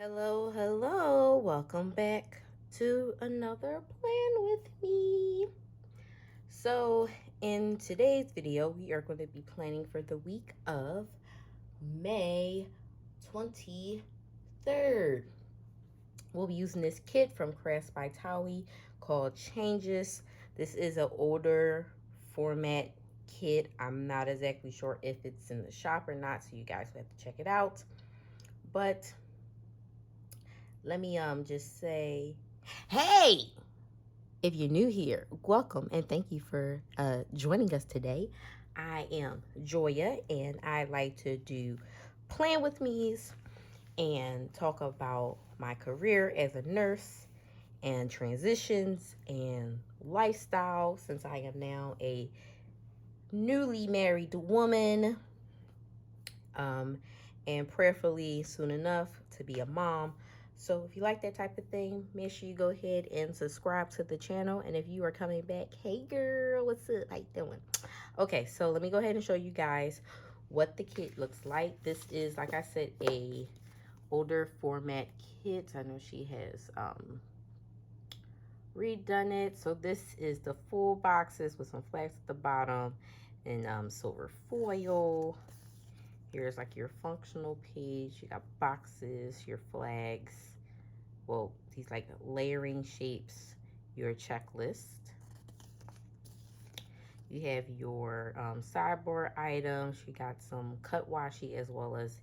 Hello, hello. Welcome back to another Plan with Me. So, in today's video, we are going to be planning for the week of May 23rd. We'll be using this kit from Crafts by Thaowie called Changes. This is an older format kit. I'm not exactly sure if it's in the shop or not, so you guys will have to check it out. But let me just say, hey, if you're new here, welcome and thank you for joining us today. I am Joia and I like to do plan with me's and talk about my career as a nurse and transitions and lifestyle since I am now a newly married woman, um, and prayerfully soon enough to be a mom. So if you like that type of thing, make sure you go ahead and subscribe to the channel. And if you are coming back, hey girl, what's up? How you doing? Okay, so let me go ahead and show you guys what the kit looks like. This is, like I said, a older format kit. I know she has redone it. So this is the full boxes with some flags at the bottom and silver foil. Here's like your functional page. You got boxes, your flags. Well, these like layering shapes, your checklist. You have your sidebar items. You got some cut washi as well as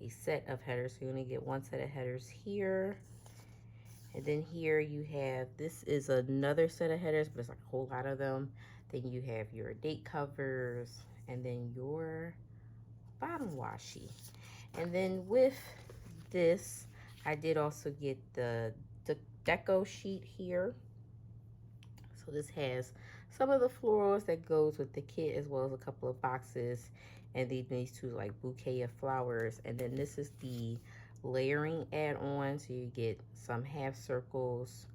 a set of headers. So you're gonna get one set of headers here. And then here you have, this is another set of headers, but it's like a whole lot of them. Then you have your date covers and then your bottom washi. And then with this, I did also get the deco sheet here. So this has some of the florals that goes with the kit as well as a couple of boxes. And then these two like bouquet of flowers. And then this is the layering add-on. So you get some half circles,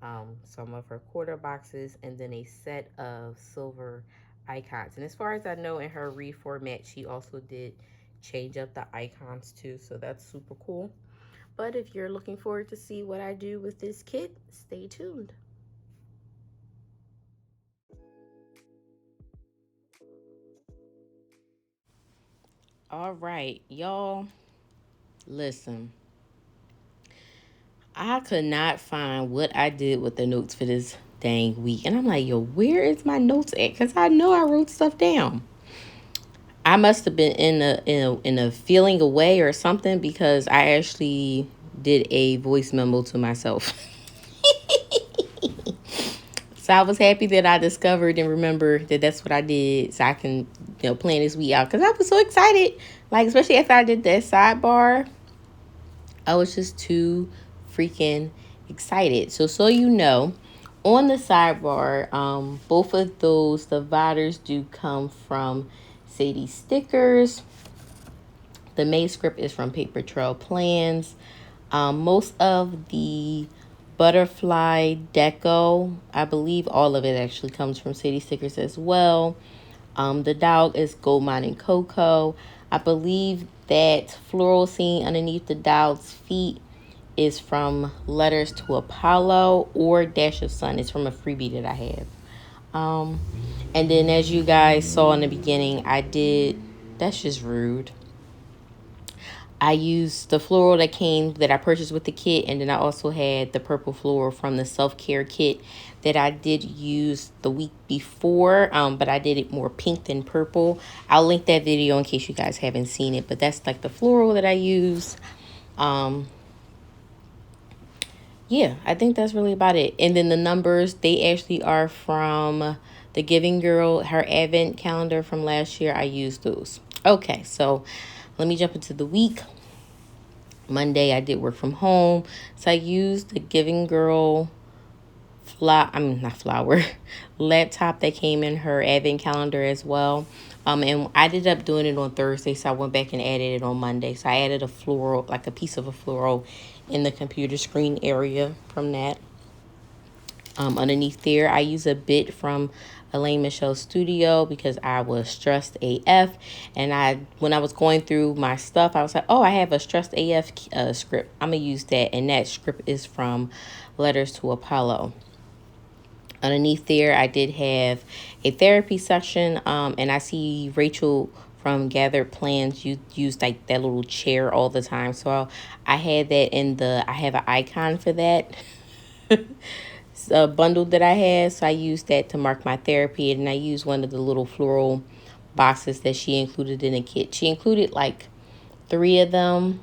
some of her quarter boxes, and then a set of silver icons. And as far as I know, in her reformat, she also did change up the icons too, so that's super cool. But if you're looking forward to see what I do with this kit, stay tuned. All right, y'all, listen. I could not find what I did with the notes for this dang week. And I'm like, yo, where is my notes at? Because I know I wrote stuff down. I must have been in a feeling away or something because I actually did a voice memo to myself. So I was happy that I discovered and remember that that's what I did, so I can plan this week out because I was so excited. Like especially after I did that sidebar, I was just too freaking excited. So you know, on the sidebar, both of those dividers do come from Sadie stickers. The main script is from Paper Trail Plans. Most of the butterfly deco, I believe all of it actually comes from Sadie stickers as well. The dog is Goldmine CoCo. I believe that floral scene underneath the dog's feet is from Letters to Apollo, or Dash of Sun. It's from a freebie that I have. And then as you guys saw in the beginning, that's just rude. I used the floral that I purchased with the kit, and then I also had the purple floral from the self-care kit that I did use the week before, but I did it more pink than purple. I'll link that video in case you guys haven't seen it, but that's like the floral that I use. Yeah, I think that's really about it. And then the numbers, they actually are from the Giving Girl, her advent calendar from last year. I used those. Okay, so let me jump into the week. Monday, I did work from home. So I used the Giving Girl laptop that came in her advent calendar as well. And I ended up doing it on Thursday, so I went back and added it on Monday. So I added a floral, like a piece of a floral in the computer screen area from that. Underneath there, I use a bit from Elaine Michelle's studio because I was stressed AF. And when I was going through my stuff, I was like, oh, I have a stressed AF script. I'm going to use that. And that script is from Letters to Apollo. Underneath there, I did have a therapy section. And I see Rachel from Gathered Plans use like that little chair all the time. So I had that I have an icon for that. Bundle that I had, so I used that to mark my therapy, and I used one of the little floral boxes that she included in the kit. She included like 3 of them,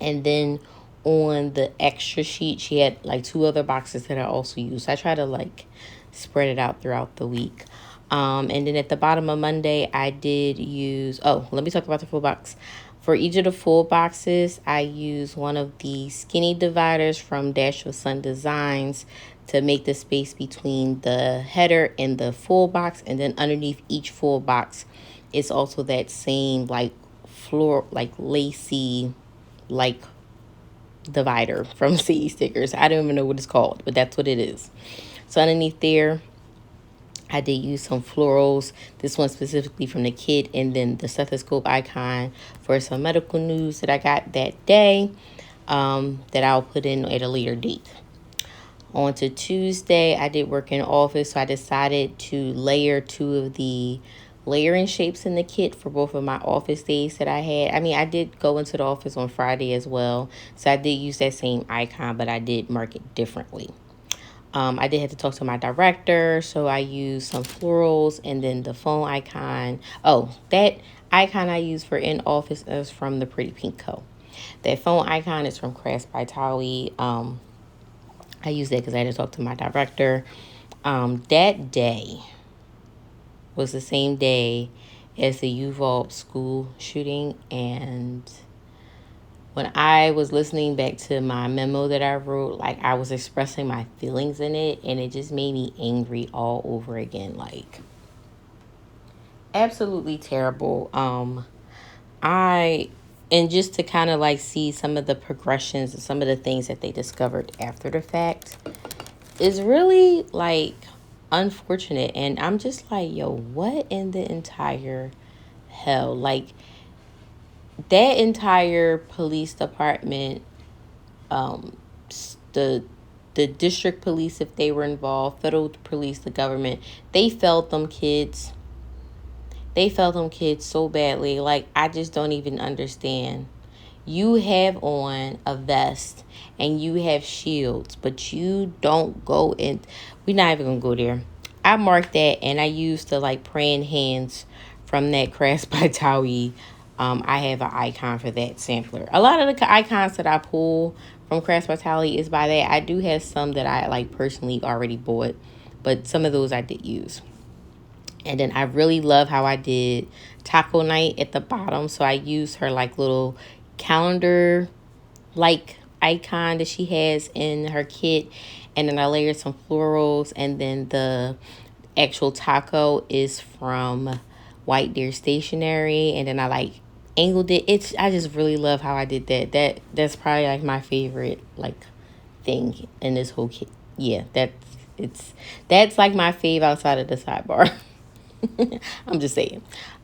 and then on the extra sheet she had like 2 other boxes that I also used. So I try to like spread it out throughout the week. And then at the bottom of Monday, I did use, let me talk about the full box. For each of the full boxes, I use one of the skinny dividers from Dash of Sun Designs to make the space between the header and the full box. And then underneath each full box, it's also that same like floor, like lacy, like divider from CE Stickers. I don't even know what it's called, but that's what it is. So underneath there, I did use some florals, this one specifically from the kit, and then the stethoscope icon for some medical news that I got that day, that I'll put in at a later date. On to Tuesday, I did work in office, so I decided to layer 2 of the layering shapes in the kit for both of my office days that I had. I mean, I did go into the office on Friday as well, so I did use that same icon, but I did mark it differently. I did have to talk to my director, so I used some florals and then the phone icon. Oh, that icon I use for in office is from the Pretty Pink Co. That phone icon is from Crafts by Thaowie. I used that because I had to talk to my director. That day was the same day as the Uvalde school shooting, and when I was listening back to my memo that I wrote, like I was expressing my feelings in it, and it just made me angry all over again. Like, absolutely terrible. And just to kind of like see some of the progressions and some of the things that they discovered after the fact is really like unfortunate. And I'm just like, yo, what in the entire hell? Like, that entire police department, the district police, if they were involved, federal police, the government, they failed them kids. They failed them kids so badly. Like, I just don't even understand. You have on a vest and you have shields, but you don't go in. We're not even gonna go there. I marked that, and I used the like praying hands from that Crafts by Thaowie. I have an icon for that sampler. A lot of the icons that I pull from Crafts by Thaowie is by that. I do have some that I like personally already bought, but some of those I did use. And then I really love how I did taco night at the bottom. So I used her like little calendar like icon that she has in her kit. And then I layered some florals. And then the actual taco is from White Deer Stationery. And then I like angled it. I just really love how I did that. That's probably like my favorite like thing in this whole kit. Yeah, that's like my fave outside of the sidebar. I'm just saying.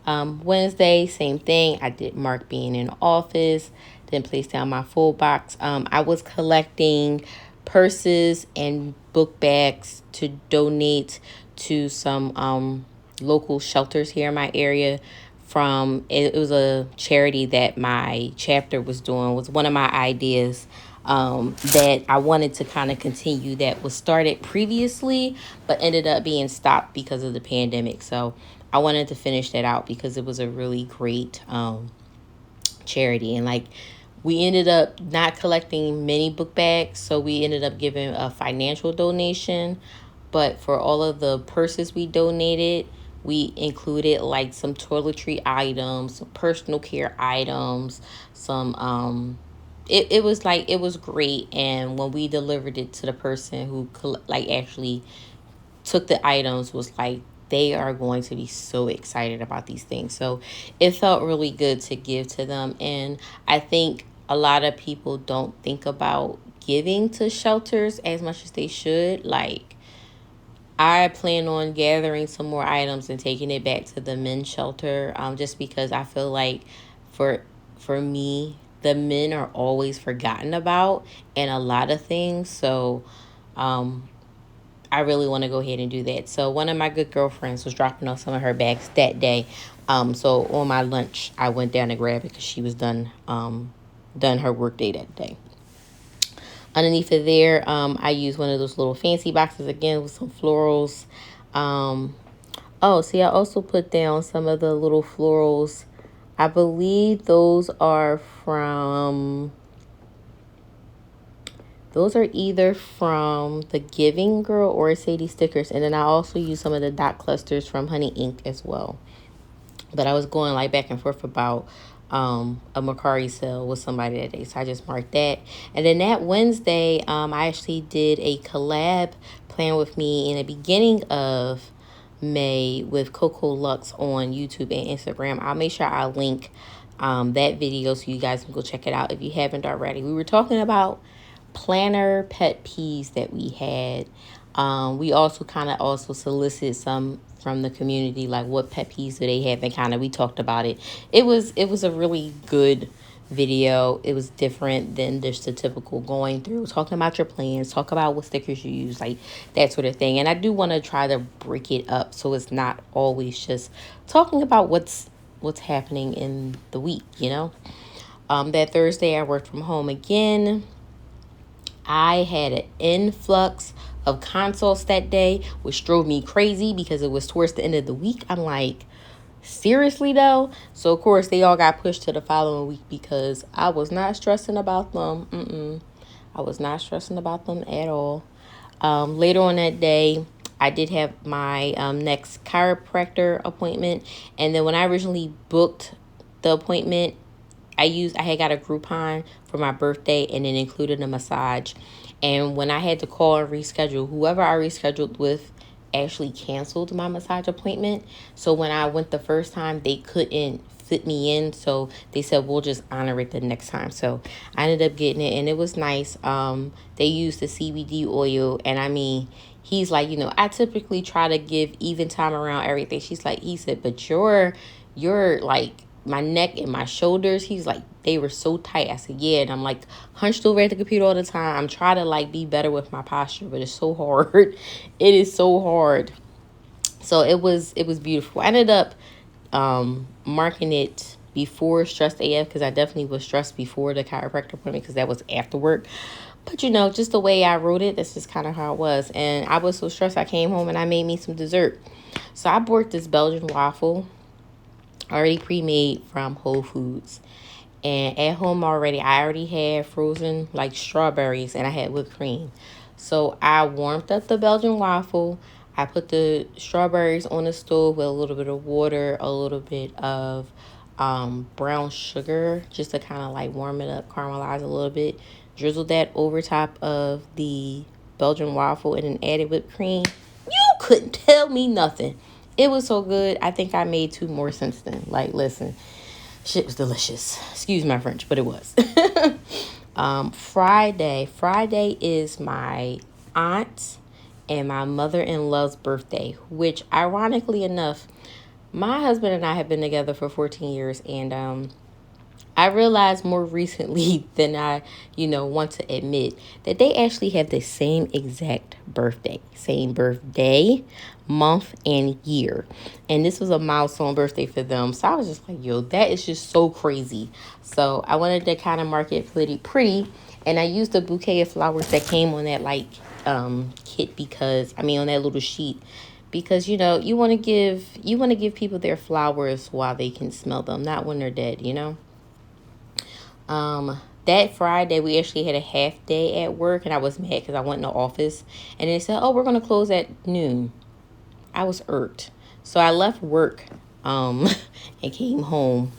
Wednesday, same thing. I did mark being in office. Then place down my full box. I was collecting purses and book bags to donate to some local shelters here in my area. It was a charity that my chapter was doing. Was one of my ideas that I wanted to kind of continue, that was started previously but ended up being stopped because of the pandemic. So I wanted to finish that out because it was a really great charity. And like, we ended up not collecting many book bags, so we ended up giving a financial donation. But for all of the purses we donated, we included like some toiletry items, some personal care items, some it was like, it was great. And when we delivered it to the person who like actually took the items, was like, they are going to be so excited about these things. So it felt really good to give to them. And I think a lot of people don't think about giving to shelters as much as they should. Like, I plan on gathering some more items and taking it back to the men's shelter, just because I feel like for for me, the men are always forgotten about in a lot of things. So um, I really want to go ahead and do that. So one of my good girlfriends was dropping off some of her bags that day. So on my lunch, I went down to grab it because she was done her work day that day. Underneath of there, I use one of those little fancy boxes again with some florals. Um, oh, see, I also put down some of the little florals. I believe those are either from the Giving Girl or Sadie stickers. And then I also use some of the dot clusters from Honey Ink as well. But I was going like back and forth about a Macari sale with somebody that day. So I just marked that. And then that Wednesday, I actually did a collab plan with me in the beginning of May with Coco Lux on YouTube and Instagram. I'll make sure I link that video so you guys can go check it out if you haven't already. We were talking about planner pet peeves that we had. We also kind of also solicited some from the community, like what pet peeves do they have, and kind of we talked about it. It was a really good video. It was different than just the typical going through, talking about your plans, talk about what stickers you use, like that sort of thing. And I do want to try to break it up so it's not always just talking about what's happening in the week, you know. That Thursday I worked from home again. I had an influx of consults that day, which drove me crazy because it was towards the end of the week. I'm like, seriously though? So of course they all got pushed to the following week because I was not stressing about them. I was not stressing about them at all. Later on that day, I did have my next chiropractor appointment. And then when I originally booked the appointment, I had got a Groupon for my birthday and it included a massage. And when I had to call and reschedule, whoever I rescheduled with actually canceled my massage appointment. So when I went the first time, they couldn't fit me in. So they said, we'll just honor it the next time. So I ended up getting it and it was nice. They used the CBD oil. And I mean, he's like, I typically try to give even time around everything. He said, but you're like, my neck and my shoulders, he's like, they were so tight. I said, yeah. And I'm like hunched over at the computer all the time. I'm trying to like be better with my posture, but it's so hard. It is so hard. So it was beautiful. I ended up marking it before stressed AF because I definitely was stressed before the chiropractor appointment because that was after work. But just the way I wrote it, that's just kind of how it was. And I was so stressed, I came home and I made me some dessert. So I bought this Belgian waffle already pre-made from Whole Foods. And at home I already had frozen like strawberries and I had whipped cream. So I warmed up the Belgian waffle. I put the strawberries on the stove with a little bit of water, a little bit of brown sugar, just to kind of like warm it up, caramelize a little bit. Drizzled that over top of the Belgian waffle and then added whipped cream. You couldn't tell me nothing. It was so good. I think I made 2 more since then. Like, listen, shit was delicious. Excuse my French, but it was. Friday is my aunt and my mother-in-law's birthday, which ironically enough, my husband and I have been together for 14 years, and I realized more recently than I, want to admit that they actually have the same exact birthday. Same birthday, month, and year. And this was a milestone birthday for them. So I was just like, yo, that is just so crazy. So I wanted to kind of mark it pretty. And I used a bouquet of flowers that came on that kit on that little sheet. Because, you want to give people their flowers while they can smell them, not when they're dead, That Friday, we actually had a half day at work, and I was mad because I went in the office, and they said, oh, we're going to close at noon. I was irked. So I left work, and came home,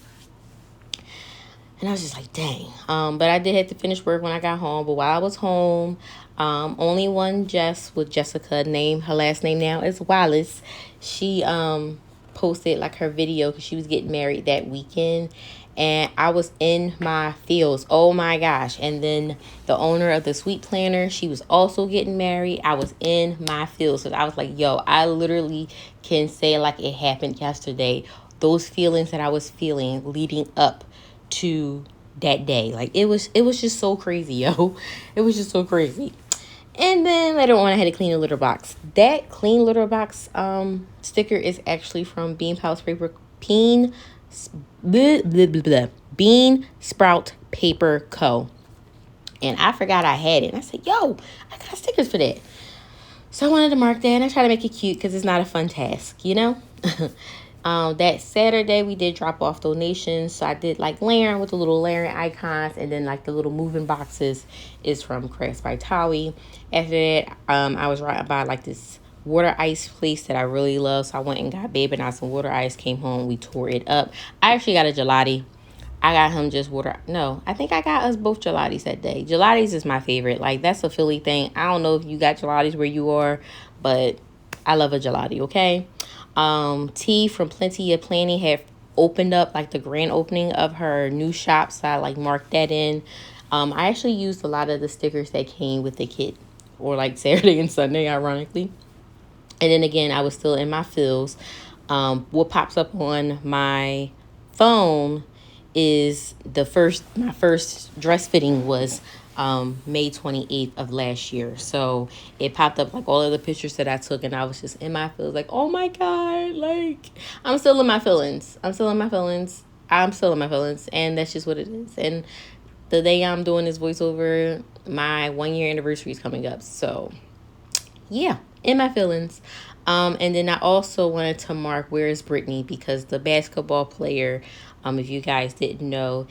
and I was just like, dang. But I did have to finish work when I got home, but while I was home, only one Jess with Jessica her last name now is Wallace. She, posted like her video because she was getting married that weekend. and I was in my feels. Oh my gosh. And then the owner of the Sweet Planner, she was also getting married. I was in my feels. So I was like, yo, I literally can say like it happened yesterday. Those feelings that I was feeling leading up to that day. Like it was just so crazy, yo. It was just so crazy. And then later on, I had to clean a litter box. That clean litter box sticker is actually from Bean Sprout Paper Co. And I forgot I had it. And I said, yo, I got stickers for that. So I wanted to mark that, and I try to make it cute because it's not a fun task, you know? That Saturday, we did drop off donations. So I did like layering with the little layering icons, and then like the little moving boxes is from Crafts by Thaowie. After that, I was right by like this water ice place that I really love. So I went and got Babe and I some water ice, came home, we tore it up. I actually got a gelati. I got him just water. No, I think I got us both gelatis that day. Gelatis is my favorite. Like, that's a Philly thing. I don't know if you got gelatis where you are, but I love a gelati, okay? T from Plenty of Planning had opened up, like, the grand opening of her new shop, so I, like, marked that in. I actually used a lot of the stickers that came with the kit, or, like, Saturday and Sunday, ironically. And then, again, I was still in my feels. What pops up on my phone is my first dress fitting was May 28th of last year. So it popped up like all of the pictures that I took, and I was just in my feels like, oh my God, like I'm still in my feelings. I'm still in my feelings. And that's just what it is. And the day I'm doing this voiceover, my 1-year anniversary is coming up. So yeah, in my feelings. And then I also wanted to mark Where is Brittany, because the basketball player, if you guys didn't know,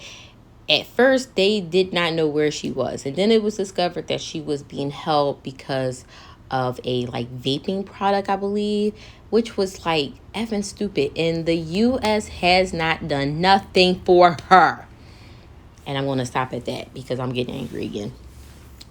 at first they did not know where she was. And then it was discovered that she was being held because of a like vaping product, I believe, which was like effing stupid. And the U.S. has not done nothing for her. And I'm going to stop at that because I'm getting angry again.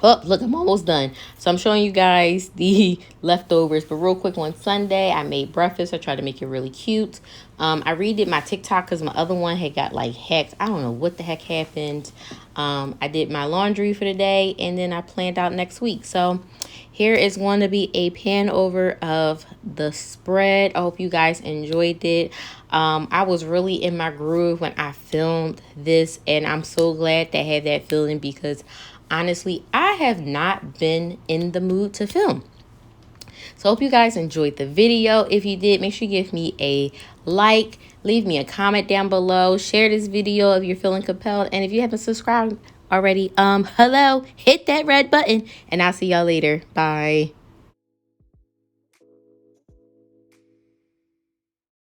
Oh, look, I'm almost done. So I'm showing you guys the leftovers. But real quick, on Sunday, I made breakfast. I tried to make it really cute. I redid my TikTok because my other one had got like hacked. I don't know what the heck happened. I did my laundry for the day, and then I planned out next week. So here is going to be a pan over of the spread. I hope you guys enjoyed it. I was really in my groove when I filmed this, and I'm so glad to have that feeling because honestly, I have not been in the mood to film. So I hope you guys enjoyed the video. If you did, make sure you give me a like, leave me a comment down below, share this video if you're feeling compelled, and if you haven't subscribed already, hello, hit that red button, and I'll see y'all later. Bye.